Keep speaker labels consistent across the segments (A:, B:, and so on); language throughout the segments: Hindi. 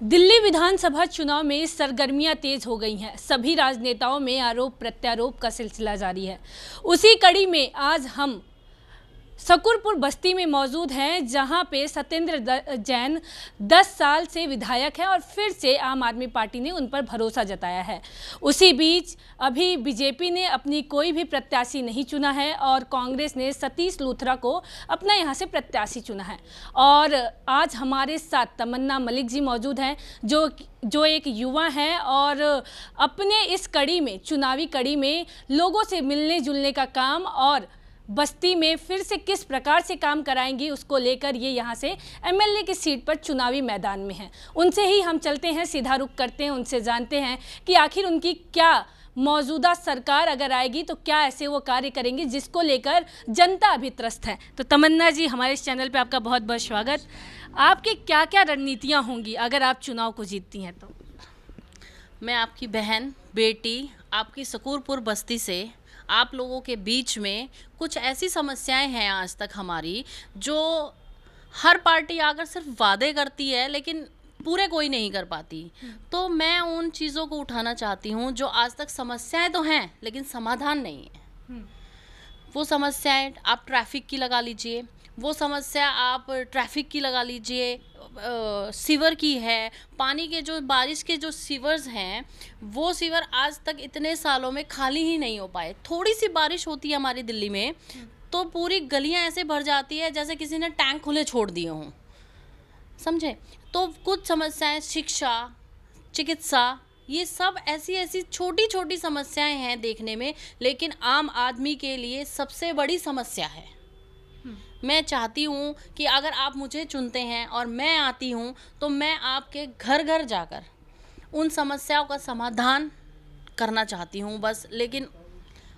A: दिल्ली विधानसभा चुनाव में सरगर्मियां तेज हो गई हैं। सभी राजनेताओं में आरोप प्रत्यारोप का सिलसिला जारी है। उसी कड़ी में आज हम शकरपुर बस्ती में मौजूद हैं, जहां पे सत्येंद्र जैन 10 साल से विधायक हैं और फिर से आम आदमी पार्टी ने उन पर भरोसा जताया है। उसी बीच अभी बीजेपी ने अपनी कोई भी प्रत्याशी नहीं चुना है और कांग्रेस ने सतीश लूथरा को अपना यहां से प्रत्याशी चुना है। और आज हमारे साथ तमन्ना मलिक जी मौजूद हैं, जो एक युवा हैं और अपने इस कड़ी में, चुनावी कड़ी में लोगों से मिलने जुलने का काम और बस्ती में फिर से किस प्रकार से काम कराएंगी उसको लेकर ये यहाँ से एमएलए की सीट पर चुनावी मैदान में हैं। उनसे ही हम चलते हैं, सीधा रुख करते हैं, उनसे जानते हैं कि आखिर उनकी क्या मौजूदा सरकार अगर आएगी तो क्या ऐसे वो कार्य करेंगे जिसको लेकर जनता अभी त्रस्त है। तो तमन्ना जी, हमारे इस चैनल पे आपका बहुत बहुत स्वागत। आपकी क्या क्या रणनीतियाँ होंगी अगर आप चुनाव को जीतती हैं तो?
B: मैं आपकी बहन बेटी आपकी शकरपुर बस्ती से आप लोगों के बीच में कुछ ऐसी समस्याएं हैं आज तक हमारी, जो हर पार्टी आकर सिर्फ वादे करती है लेकिन पूरे कोई नहीं कर पाती। तो मैं उन चीज़ों को उठाना चाहती हूँ जो आज तक समस्याएं तो हैं लेकिन समाधान नहीं है। वो समस्याएं आप ट्रैफिक की लगा लीजिए, वो समस्या आप ट्रैफिक की लगा लीजिए, सीवर की है, पानी के जो बारिश के जो सीवर्स हैं वो सीवर आज तक इतने सालों में खाली ही नहीं हो पाए। थोड़ी सी बारिश होती है हमारी दिल्ली में तो पूरी गलियां ऐसे भर जाती है जैसे किसी ने टैंक खुले छोड़ दिए हों, समझे। तो कुछ समस्याएं शिक्षा, चिकित्सा, ये सब ऐसी ऐसी छोटी छोटी समस्याएं हैं देखने में, लेकिन आम आदमी के लिए सबसे बड़ी समस्या है। मैं चाहती हूँ कि अगर आप मुझे चुनते हैं और मैं आती हूँ तो मैं आपके घर घर जाकर उन समस्याओं का समाधान करना चाहती हूँ बस। लेकिन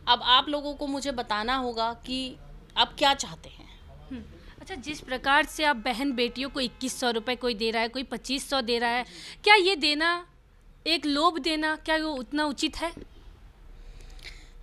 B: अब आप लोगों को मुझे बताना होगा कि आप क्या चाहते हैं।
A: अच्छा, जिस प्रकार से आप बहन बेटियों को 2100 रुपये कोई दे रहा है, कोई 2500 दे रहा है, क्या ये देना एक लोभ देना, क्या वो उतना उचित है?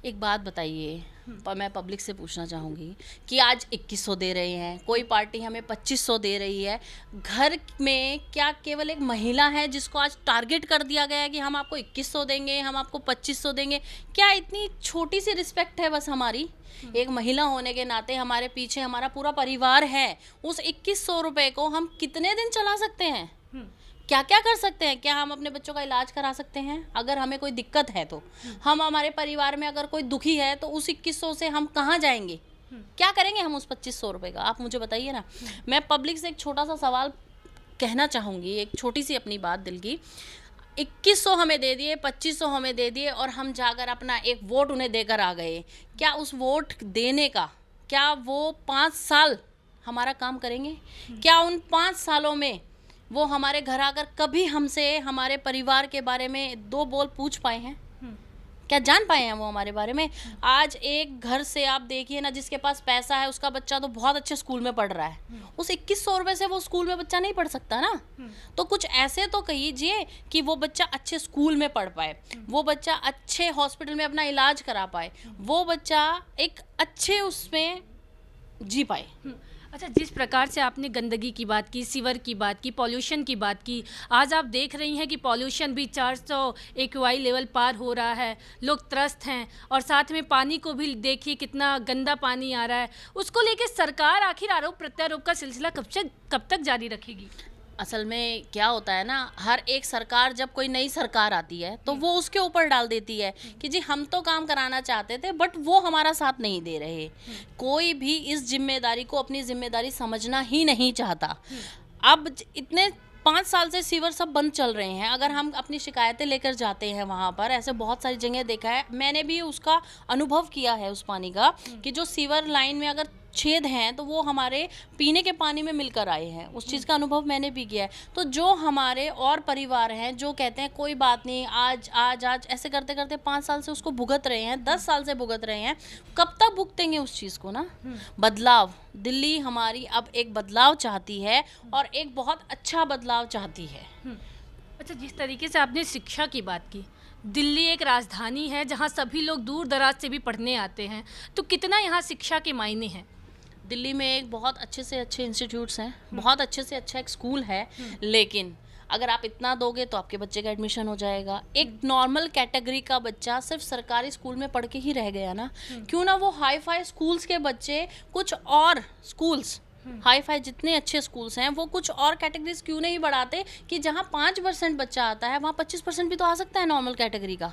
B: एक बात बताइए, पर मैं पब्लिक से पूछना चाहूँगी कि आज 2100 दे रहे हैं, कोई पार्टी हमें 2500 दे रही है, घर में क्या केवल एक महिला है जिसको आज टारगेट कर दिया गया है कि हम आपको 2100 देंगे, हम आपको 2500 देंगे? क्या इतनी छोटी सी रिस्पेक्ट है बस हमारी? एक महिला होने के नाते हमारे पीछे हमारा पूरा परिवार है। उस 2100 रुपये को हम कितने दिन चला सकते हैं? क्या क्या कर सकते हैं? क्या हम अपने बच्चों का इलाज करा सकते हैं? अगर हमें कोई दिक्कत है तो हम, हमारे परिवार में अगर कोई दुखी है तो उस 2100 से हम कहाँ जाएंगे? क्या करेंगे हम उस 2500 रुपये का? आप मुझे बताइए ना। मैं पब्लिक से एक छोटा सा सवाल कहना चाहूँगी, एक छोटी सी अपनी बात दिल की। 2100 हमें दे दिए, 2500 हमें दे दिए और हम जाकर अपना एक वोट उन्हें देकर आ गए। क्या उस वोट देने का, क्या वो 5 साल हमारा काम करेंगे? क्या उन 5 सालों में वो हमारे घर आकर कभी हमसे हमारे परिवार के बारे में 2 बोल पूछ पाए हैं? क्या जान पाए हैं वो हमारे बारे में? आज एक घर से आप देखिए ना, जिसके पास पैसा है उसका बच्चा तो बहुत अच्छे स्कूल में पढ़ रहा है, उस 2100 रुपये से वो स्कूल में बच्चा नहीं पढ़ सकता ना। तो कुछ ऐसे तो कहिए कि वो बच्चा अच्छे स्कूल में पढ़ पाए, वो बच्चा अच्छे हॉस्पिटल में अपना इलाज करा पाए, वो बच्चा एक अच्छे उसमें जी पाए।
A: अच्छा, जिस प्रकार से आपने गंदगी की बात की, सीवर की बात की, पॉल्यूशन की बात की, आज आप देख रही हैं कि पॉल्यूशन भी 400 AQI लेवल पार हो रहा है, लोग त्रस्त हैं। और साथ में पानी को भी देखिए कितना गंदा पानी आ रहा है। उसको लेके सरकार आखिर आरोप प्रत्यारोप का सिलसिला कब तक जारी रखेगी?
B: असल में क्या होता है ना, हर एक सरकार, जब कोई नई सरकार आती है तो वो उसके ऊपर डाल देती है कि जी हम तो काम कराना चाहते थे बट वो हमारा साथ नहीं दे रहे। कोई भी इस जिम्मेदारी को अपनी जिम्मेदारी समझना ही नहीं चाहता। अब इतने 5 साल से सीवर सब बंद चल रहे हैं, अगर हम अपनी शिकायतें लेकर जाते हैं वहाँ पर, ऐसे बहुत सारी जगह देखा है, मैंने भी उसका अनुभव किया है उस पानी का, कि जो सीवर लाइन में अगर छेद हैं तो वो हमारे पीने के पानी में मिलकर आए हैं। उस चीज़ का अनुभव मैंने भी किया है। तो जो हमारे और परिवार हैं जो कहते हैं कोई बात नहीं, आज आज आज ऐसे करते करते 5 साल से उसको भुगत रहे हैं, 10 साल से भुगत रहे हैं, कब तक भुगतेंगे उस चीज़ को ना? बदलाव, दिल्ली हमारी अब एक बदलाव चाहती है और एक बहुत अच्छा बदलाव चाहती है।
A: अच्छा, जिस तरीके से आपने शिक्षा की बात की, दिल्ली एक राजधानी है जहाँ सभी लोग दूर दराज से भी पढ़ने आते हैं, तो कितना यहाँ शिक्षा के मायने हैं?
B: दिल्ली में एक बहुत अच्छे से अच्छे इंस्टीट्यूट्स हैं, बहुत अच्छे से अच्छा एक स्कूल है, लेकिन अगर आप इतना दोगे तो आपके बच्चे का एडमिशन हो जाएगा। एक नॉर्मल कैटेगरी का बच्चा सिर्फ सरकारी स्कूल में पढ़ के ही रह गया ना, क्यों ना वो हाई फाई स्कूल्स के बच्चे कुछ और स्कूल्स, हाई फाई जितने अच्छे स्कूल्स हैं वो कुछ और कैटेगरीज क्यों नहीं बढ़ाते कि जहाँ 5% बच्चा आता है वहाँ 25% भी तो आ सकता है नॉर्मल कैटेगरी का।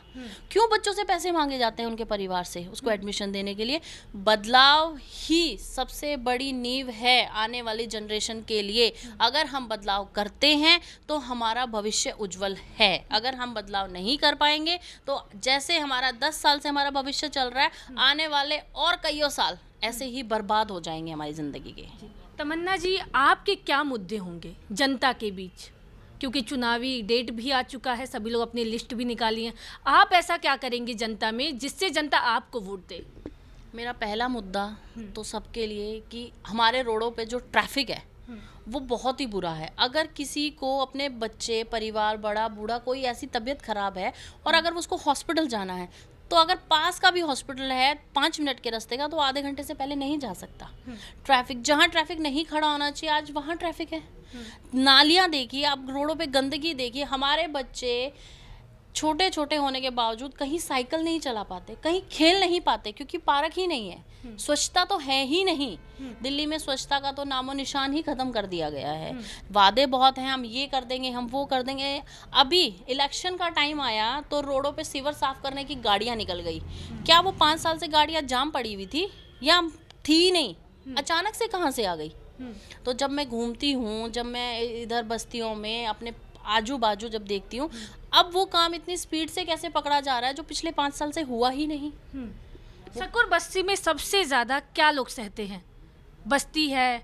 B: क्यों बच्चों से पैसे मांगे जाते हैं उनके परिवार से उसको एडमिशन देने के लिए? बदलाव ही सबसे बड़ी नींव है आने वाली जनरेशन के लिए। अगर हम बदलाव करते हैं तो हमारा भविष्य उज्जवल है। अगर हम बदलाव नहीं कर पाएंगे तो जैसे हमारा 10 साल से हमारा भविष्य चल रहा है, आने वाले और कईयों साल ऐसे ही बर्बाद हो जाएंगे हमारी ज़िंदगी के।
A: तमन्ना जी, आपके क्या मुद्दे होंगे जनता के बीच, क्योंकि चुनावी डेट भी आ चुका है, सभी लोग अपनी लिस्ट भी निकाली है, आप ऐसा क्या करेंगे जनता में जिससे जनता आपको वोट दे?
B: मेरा पहला मुद्दा तो सबके लिए कि हमारे रोडों पे जो ट्रैफिक है वो बहुत ही बुरा है। अगर किसी को अपने बच्चे, परिवार, बड़ा बूढ़ा, कोई ऐसी तबीयत खराब है और अगर उसको हॉस्पिटल जाना है तो अगर पास का भी हॉस्पिटल है 5 मिनट के रास्ते का तो आधे घंटे से पहले नहीं जा सकता। ट्रैफिक, जहाँ ट्रैफिक नहीं खड़ा होना चाहिए आज वहाँ ट्रैफिक है। नालियाँ देखिए आप, रोडों पे गंदगी देखिए। हमारे बच्चे छोटे छोटे होने के बावजूद कहीं साइकिल नहीं चला पाते, कहीं खेल नहीं पाते क्योंकि पार्क ही नहीं है। स्वच्छता तो है ही नहीं। दिल्ली में स्वच्छता का तो नामो निशान ही खत्म कर दिया गया है। वादे बहुत हैं, हम ये कर देंगे, हम वो कर देंगे। अभी इलेक्शन का टाइम आया तो रोडों पे सीवर साफ करने की गाड़ियां निकल गई। क्या वो 5 साल से गाड़ियां जाम पड़ी हुई थी या थी ही नहीं? अचानक से कहाँ से आ गई? तो जब मैं घूमती हूँ, जब मैं इधर बस्तियों में अपने आजू बाजू जब देखती हूँ, अब वो काम इतनी स्पीड से कैसे पकड़ा जा रहा है जो पिछले 5 साल से हुआ ही नहीं।
A: सकूर बस्ती में सबसे ज़्यादा क्या लोग सहते हैं? बस्ती है,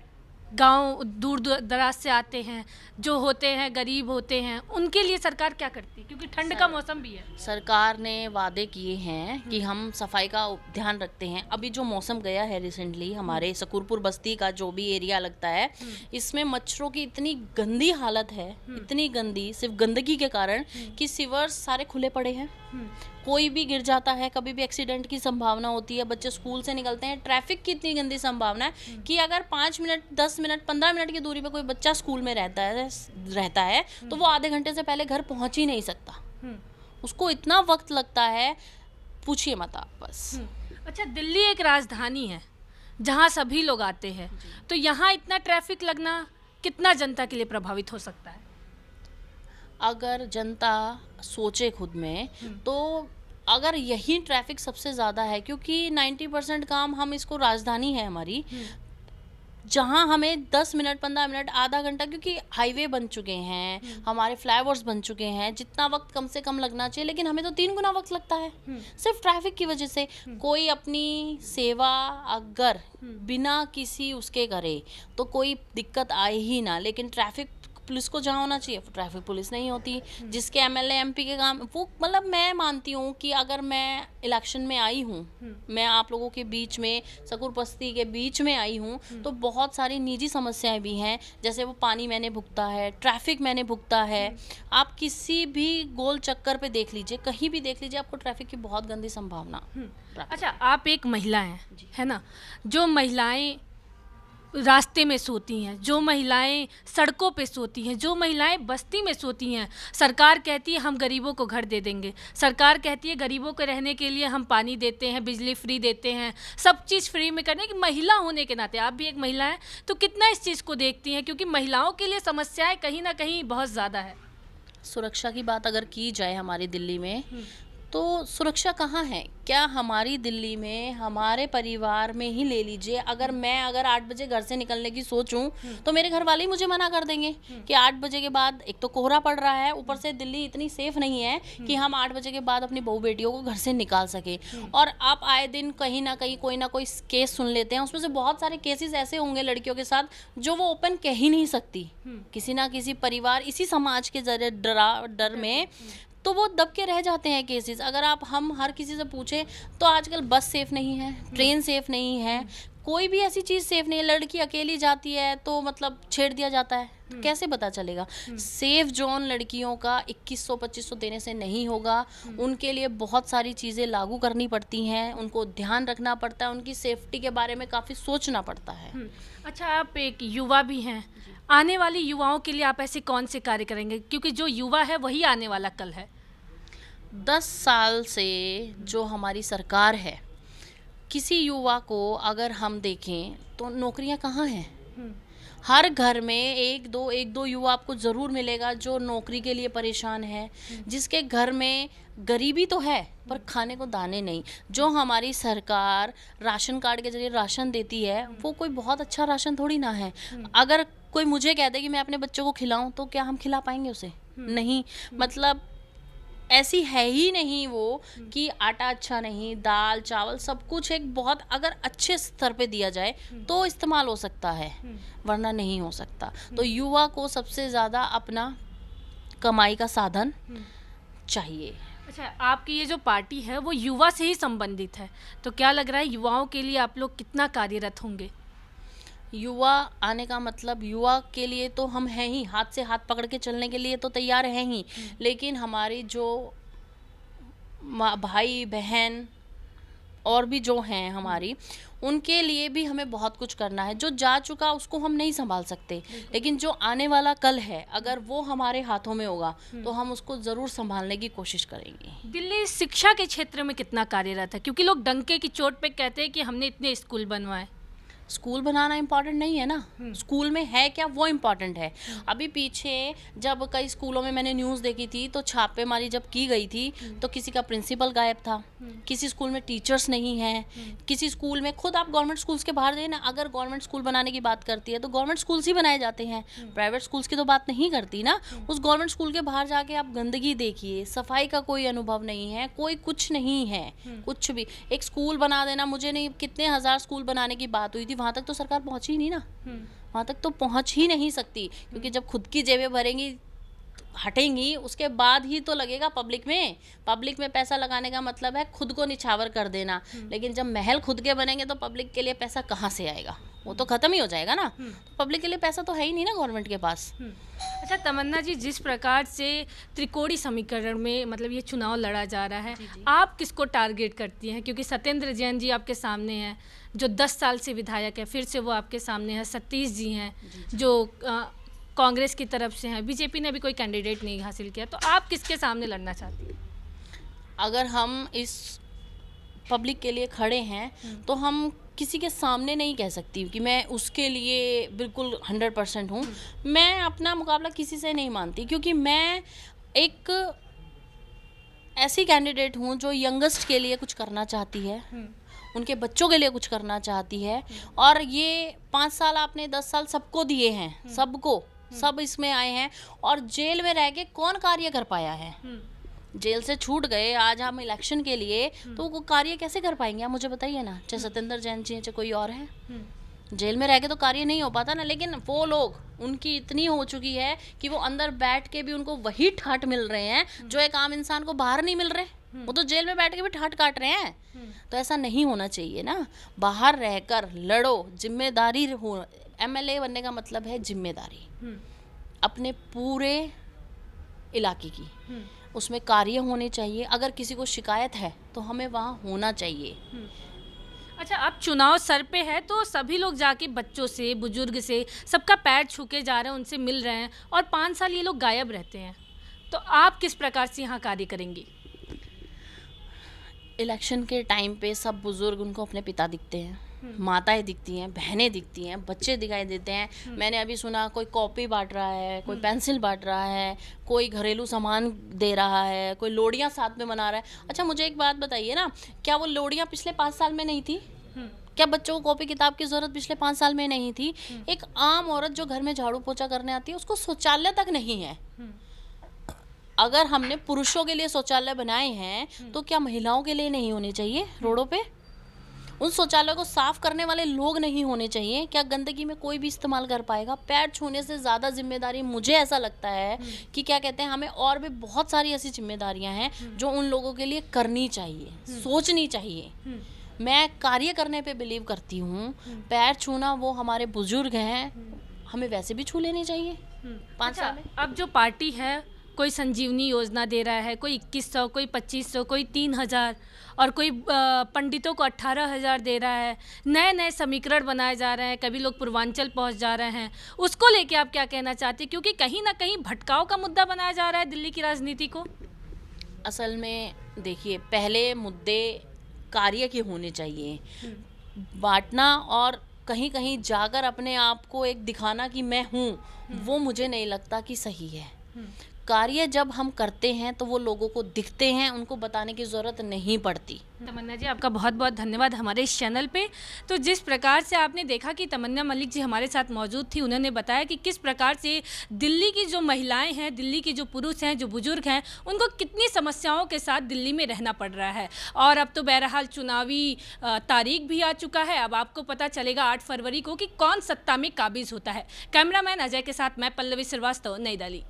A: गांव दूर दराज से आते हैं, जो होते हैं गरीब होते हैं, उनके लिए सरकार क्या करती है? क्योंकि ठंड का मौसम भी है।
B: सरकार ने वादे किए हैं कि हम सफाई का ध्यान रखते हैं। अभी जो मौसम गया है रिसेंटली, हमारे सकूरपुर बस्ती का जो भी एरिया लगता है, इसमें मच्छरों की इतनी गंदी हालत है, इतनी गंदी, सिर्फ गंदगी के कारण कि सीवर्स सारे खुले पड़े हैं। कोई भी गिर जाता है, कभी भी एक्सीडेंट की संभावना होती है। बच्चे स्कूल से निकलते हैं, ट्रैफिक की इतनी गंदी संभावना है कि अगर 5 मिनट, 10 मिनट, 15 मिनट की दूरी पे कोई बच्चा स्कूल में रहता है तो वो आधे घंटे से पहले घर पहुंच ही नहीं सकता। उसको इतना वक्त लगता है, पूछिए मत आप बस।
A: अच्छा, दिल्ली एक राजधानी है जहाँ सभी लोग आते हैं, तो यहाँ इतना ट्रैफिक लगना कितना जनता के लिए प्रभावित हो सकता है?
B: अगर जनता सोचे खुद में तो अगर यही ट्रैफिक सबसे ज़्यादा है, क्योंकि 90% काम हम इसको, राजधानी है हमारी, जहाँ हमें 10 मिनट, 15 मिनट, आधा घंटा, क्योंकि हाईवे बन चुके हैं, हमारे फ्लाईओवर्स बन चुके हैं, जितना वक्त कम से कम लगना चाहिए लेकिन हमें तो 3 गुना वक्त लगता है सिर्फ ट्रैफिक की वजह से। कोई अपनी सेवा अगर बिना किसी उसके करे तो कोई दिक्कत आए ही ना, लेकिन ट्रैफिक पुलिस को जहाँ होना चाहिए ट्रैफिक पुलिस नहीं होती। जिसके एमएलए एमपी के काम वो, मतलब मैं मानती हूँ कि अगर मैं इलेक्शन में आई हूँ, मैं आप लोगों के बीच में, सकूर बस्ती के बीच में आई हूँ, तो बहुत सारी निजी समस्याएं भी हैं, जैसे वो पानी मैंने भुगता है, ट्रैफिक मैंने भुगता है। आप किसी भी गोल चक्कर पे देख लीजिए, कहीं भी देख लीजिए, आपको ट्रैफिक की बहुत गंदी संभावना।
A: अच्छा, आप एक महिला हैं, है ना? जो महिलाएं रास्ते में सोती हैं, जो महिलाएं सड़कों पे सोती हैं, जो महिलाएं बस्ती में सोती हैं, सरकार कहती है हम गरीबों को घर दे देंगे, सरकार कहती है गरीबों को रहने के लिए हम पानी देते हैं, बिजली फ्री देते हैं, सब चीज़ फ्री में करने की। महिला होने के नाते आप भी एक महिला हैं, तो कितना इस चीज़ को देखती हैं? क्योंकि महिलाओं के लिए समस्याएं कहीं ना कहीं बहुत ज़्यादा है।
B: सुरक्षा की बात अगर की जाए हमारी दिल्ली में, तो सुरक्षा कहाँ है? क्या हमारी दिल्ली में, हमारे परिवार में ही ले लीजिए, अगर 8 बजे घर से निकलने की सोचूं तो मेरे घर वाले ही मुझे मना कर देंगे कि 8 बजे के बाद, एक तो कोहरा पड़ रहा है, ऊपर से दिल्ली इतनी सेफ नहीं है कि हम 8 बजे के बाद अपनी बहू बेटियों को घर से निकाल सके। और आप आए दिन कहीं ना कहीं कोई ना कोई केस सुन लेते हैं, उसमें से बहुत सारे केसेस ऐसे होंगे लड़कियों के साथ जो वो ओपन कह ही नहीं सकती, किसी ना किसी परिवार, इसी समाज के जरिए डर में, तो वो दब के रह जाते हैं केसेस। अगर हम हर किसी से पूछें तो आजकल बस सेफ नहीं है, ट्रेन सेफ नहीं है, कोई भी ऐसी चीज़ सेफ नहीं है। लड़की अकेली जाती है तो मतलब छेड़ दिया जाता है, तो कैसे पता चलेगा? सेफ जोन लड़कियों का 2100-2500 देने से नहीं होगा। उनके लिए बहुत सारी चीज़ें लागू करनी पड़ती हैं, उनको ध्यान रखना पड़ता है, उनकी सेफ्टी के बारे में काफ़ी सोचना पड़ता है।
A: अच्छा, आप एक युवा भी हैं, आने वाली युवाओं के लिए आप ऐसे कौन से कार्य करेंगे, क्योंकि जो युवा है वही आने वाला कल है?
B: 10 साल से जो हमारी सरकार है, किसी युवा को अगर हम देखें तो नौकरियां कहाँ हैं? हर घर में एक दो युवा आपको ज़रूर मिलेगा जो नौकरी के लिए परेशान है, जिसके घर में गरीबी तो है पर खाने को दाने नहीं। जो हमारी सरकार राशन कार्ड के जरिए राशन देती है वो कोई बहुत अच्छा राशन थोड़ी ना है। अगर कोई मुझे कह दे कि मैं अपने बच्चों को खिलाऊं तो क्या हम खिला पाएंगे उसे? नहीं। मतलब ऐसी है ही नहीं वो कि आटा अच्छा नहीं, दाल चावल सब कुछ एक बहुत अगर अच्छे स्तर पे दिया जाए तो इस्तेमाल हो सकता है, वरना नहीं हो सकता। तो युवा को सबसे ज़्यादा अपना कमाई का साधन चाहिए।
A: अच्छा, आपकी ये जो पार्टी है वो युवा से ही संबंधित है, तो क्या लग रहा है युवाओं के लिए आप लोग कितना कार्यरत होंगे?
B: युवा आने का मतलब युवा के लिए तो हम हैं ही, हाथ से हाथ पकड़ के चलने के लिए तो तैयार हैं ही, लेकिन हमारी जो भाई बहन और भी जो हैं हमारी, उनके लिए भी हमें बहुत कुछ करना है। जो जा चुका उसको हम नहीं संभाल सकते, लेकिन जो आने वाला कल है अगर वो हमारे हाथों में होगा तो हम उसको ज़रूर संभालने की कोशिश करेंगे।
A: दिल्ली शिक्षा के क्षेत्र में कितना कार्यरत है, क्योंकि लोग डंके की चोट पे कहते हैं कि हमने इतने स्कूल बनवाए?
B: स्कूल बनाना इम्पॉर्टेंट नहीं है ना, स्कूल में है क्या वो इम्पॉर्टेंट है। अभी पीछे जब कई स्कूलों में मैंने न्यूज़ देखी थी तो छापेमारी जब की गई थी तो किसी का प्रिंसिपल गायब था, किसी स्कूल में टीचर्स नहीं हैं, किसी स्कूल में खुद आप गवर्नमेंट स्कूल्स के बाहर जाइए ना, अगर गवर्नमेंट स्कूल बनाने की बात करती है तो गवर्नमेंट स्कूल्स ही बनाए जाते हैं, प्राइवेट स्कूल्स की तो बात नहीं करती ना। उस गवर्नमेंट स्कूल के बाहर जाके आप गंदगी देखिए, सफाई का कोई अनुभव नहीं है, कोई कुछ नहीं है, कुछ भी। एक स्कूल बना देना, मुझे नहीं कितने हज़ार स्कूल बनाने की बात हुई थी, वहाँ तक तो सरकार पहुंची ही नहीं ना, वहाँ तक तो पहुंच ही नहीं सकती, क्योंकि जब खुद की जेबें भरेंगी हटेंगी उसके बाद ही तो लगेगा पब्लिक में। पब्लिक में पैसा लगाने का मतलब है खुद को निछावर कर देना, लेकिन जब महल खुद के बनेंगे तो पब्लिक के लिए पैसा कहाँ से आएगा? वो तो ख़त्म ही हो जाएगा ना। तो पब्लिक के लिए पैसा तो है ही नहीं ना गवर्नमेंट के पास।
A: अच्छा तमन्ना जी, जिस प्रकार से त्रिकोणीय समीकरण में मतलब ये चुनाव लड़ा जा रहा है, आप किसको टारगेट करती हैं? क्योंकि सत्येंद्र जैन जी आपके सामने हैं जो 10 साल से विधायक है, फिर से वो आपके सामने है। सतीश जी हैं जो कांग्रेस की तरफ से हैं, बीजेपी ने भी कोई कैंडिडेट नहीं हासिल किया, तो आप किसके सामने लड़ना चाहती हैं?
B: अगर हम इस पब्लिक के लिए खड़े हैं तो हम किसी के सामने नहीं कह सकती कि मैं उसके लिए बिल्कुल 100% हूँ। मैं अपना मुकाबला किसी से नहीं मानती, क्योंकि मैं एक ऐसी कैंडिडेट हूँ जो यंगेस्ट के लिए कुछ करना चाहती है, उनके बच्चों के लिए कुछ करना चाहती है। और ये 5 साल आपने 10 साल सबको दिए हैं, सबको, सब इसमें आए हैं, और जेल में रह के कौन कार्य कर पाया है? जेल से छूट गए, आज हम इलेक्शन के लिए, तो वो कार्य कैसे कर पाएंगे? आप मुझे बताइए ना। चाहे सत्येंद्र जैन जी, चाहे कोई और है, जेल में रह के तो कार्य नहीं हो पाता ना। लेकिन वो लोग, उनकी इतनी हो चुकी है कि वो अंदर बैठ के भी उनको वही ठाट मिल रहे हैं जो एक आम इंसान को बाहर नहीं मिल रहे। वो तो जेल में बैठ के भी ठाट काट रहे हैं। तो ऐसा नहीं होना चाहिए ना, बाहर रहकर लड़ो, जिम्मेदारी हो। एमएलए बनने का मतलब है जिम्मेदारी, अपने पूरे इलाके की, उसमें कार्य होने चाहिए। अगर किसी को शिकायत है तो हमें वहाँ होना चाहिए।
A: अच्छा, अब चुनाव सर पे है तो सभी लोग जाके बच्चों से, बुजुर्ग से, सबका पैर छू के जा रहे हैं, उनसे मिल रहे हैं, और 5 साल ये लोग गायब रहते हैं, तो आप किस प्रकार से यहाँ कार्य करेंगी?
B: इलेक्शन के टाइम पे सब बुजुर्ग उनको अपने पिता दिखते हैं, माताएं दिखती हैं, बहनें दिखती हैं, बच्चे दिखाई देते हैं। मैंने अभी सुना कोई कॉपी बांट रहा है, कोई पेंसिल बांट रहा है, कोई घरेलू सामान दे रहा है, कोई लोडियां साथ में मना रहा है। अच्छा मुझे एक बात बताइए ना, क्या वो लोडियां पिछले 5 साल में नहीं थी? क्या बच्चों को कॉपी किताब की ज़रूरत पिछले 5 साल में नहीं थी? एक आम औरत जो घर में झाड़ू पोछा करने आती है उसको शौचालय तक नहीं है। अगर हमने पुरुषों के लिए शौचालय बनाए हैं तो क्या महिलाओं के लिए नहीं होने चाहिए रोडों पे? उन शौचालयों को साफ करने वाले लोग नहीं होने चाहिए? क्या गंदगी में कोई भी इस्तेमाल कर पाएगा? पैर छूने से ज़्यादा जिम्मेदारी मुझे ऐसा लगता है कि क्या कहते हैं, हमें और भी बहुत सारी ऐसी जिम्मेदारियां हैं जो उन लोगों के लिए करनी चाहिए, सोचनी चाहिए। मैं कार्य करने पे बिलीव करती हूँ। पैर छूना वो हमारे बुजुर्ग हैं, हमें वैसे भी छू लेने चाहिए 5 साल में।
A: अब जो पार्टी है कोई संजीवनी योजना दे रहा है, कोई 2100, कोई 2500, कोई 3000 और कोई पंडितों को 18,000 दे रहा है। नए नए समीकरण बनाए जा रहे हैं, कभी लोग पूर्वांचल पहुंच जा रहे हैं। उसको लेके आप क्या कहना चाहते हैं, क्योंकि कहीं ना कहीं भटकाव का मुद्दा बनाया जा रहा है दिल्ली की राजनीति को?
B: असल में देखिए, पहले मुद्दे कार्य के होने चाहिए। बांटना और कहीं कहीं जाकर अपने आप को एक दिखाना कि मैं हूँ, वो मुझे नहीं लगता कि सही है। कार्य जब हम करते हैं तो वो लोगों को दिखते हैं, उनको बताने की ज़रूरत नहीं पड़ती।
A: तमन्ना जी, आपका बहुत बहुत धन्यवाद हमारे इस चैनल पे। तो जिस प्रकार से आपने देखा कि तमन्ना मलिक जी हमारे साथ मौजूद थी, उन्होंने बताया कि किस प्रकार से दिल्ली की जो महिलाएं हैं, दिल्ली के जो पुरुष हैं, जो बुजुर्ग हैं, उनको कितनी समस्याओं के साथ दिल्ली में रहना पड़ रहा है। और अब तो बहरहाल चुनावी तारीख भी आ चुका है। अब आपको पता चलेगा 8 फरवरी को कि कौन सत्ता में काबिज होता है। कैमरामैन अजय के साथ मैं पल्लवी श्रीवास्तव, नई दिल्ली।